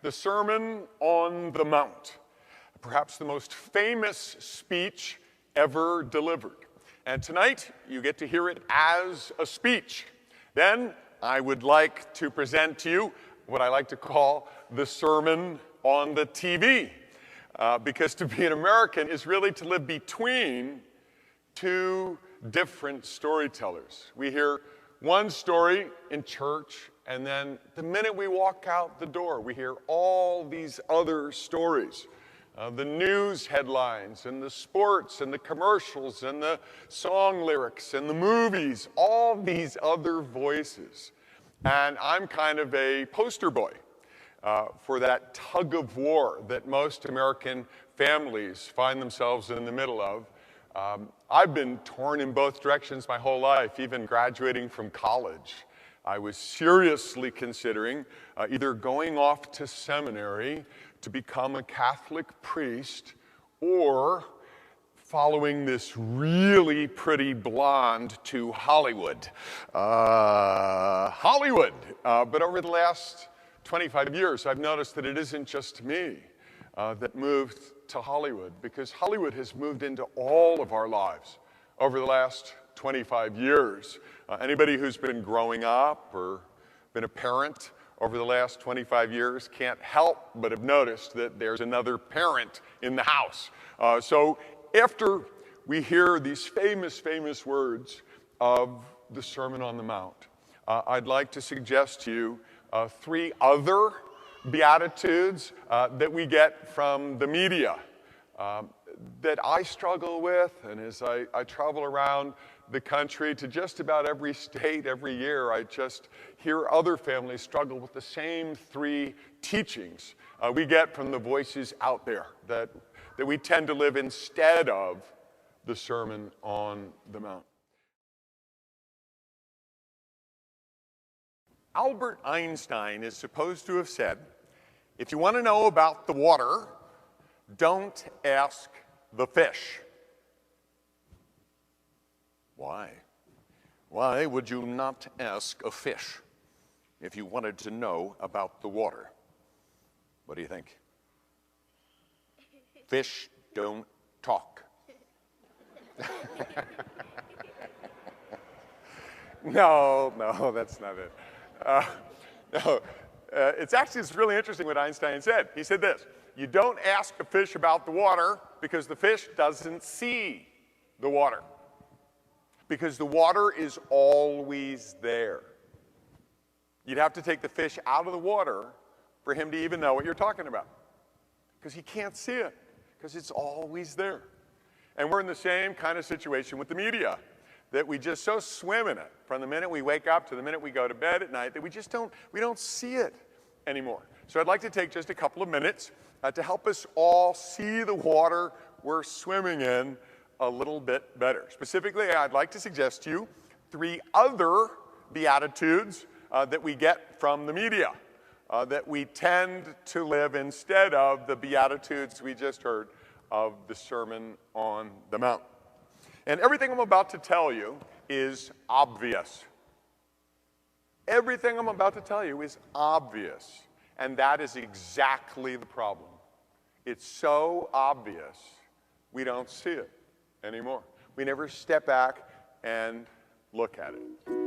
the Sermon on the Mount, perhaps the most famous speech ever delivered. And tonight, you get to hear it as a speech. Then, I would like to present to you what I like to call the Sermon on the TV. Because to be an American is really to live between two different storytellers. We hear one story in church, and then the minute we walk out the door, we hear all these other stories. The news headlines, and the sports, and the commercials, and the song lyrics, and the movies, all these other voices. And I'm kind of a poster boy for that tug-of-war that most American families find themselves in the middle of. I've been torn in both directions my whole life, even graduating from college. I was seriously considering either going off to seminary to become a Catholic priest or following this really pretty blonde to Hollywood. But over the last 25 years, I've noticed that it isn't just me that moved to Hollywood, because Hollywood has moved into all of our lives over the last 25 years. Anybody who's been growing up or been a parent over the last 25 years can't help but have noticed that there's another parent in the house. So after we hear these famous words of the Sermon on the Mount, I'd like to suggest to you three other Beatitudes that we get from the media that I struggle with, and as I travel around the country to just about every state every year, I just hear other families struggle with the same three teachings we get from the voices out there that we tend to live instead of the Sermon on the Mount. Albert Einstein is supposed to have said, if you want to know about the water, don't ask the fish. Why? Why would you not ask a fish if you wanted to know about the water? What do you think? Fish don't talk. No, that's not it. It's really interesting what Einstein said. He said this: you don't ask a fish about the water because the fish doesn't see the water. Because the water is always there. You'd have to take the fish out of the water for him to even know what you're talking about. Because he can't see it, because it's always there. And we're in the same kind of situation with the media, that we just so swim in it from the minute we wake up to the minute we go to bed at night that we don't see it anymore. So I'd like to take just a couple of minutes to help us all see the water we're swimming in a little bit better. Specifically, I'd like to suggest to you three other Beatitudes that we get from the media, that we tend to live instead of the Beatitudes we just heard of the Sermon on the Mount. And everything I'm about to tell you is obvious. Everything I'm about to tell you is obvious. And that is exactly the problem. It's so obvious, we don't see it anymore. We never step back and look at it.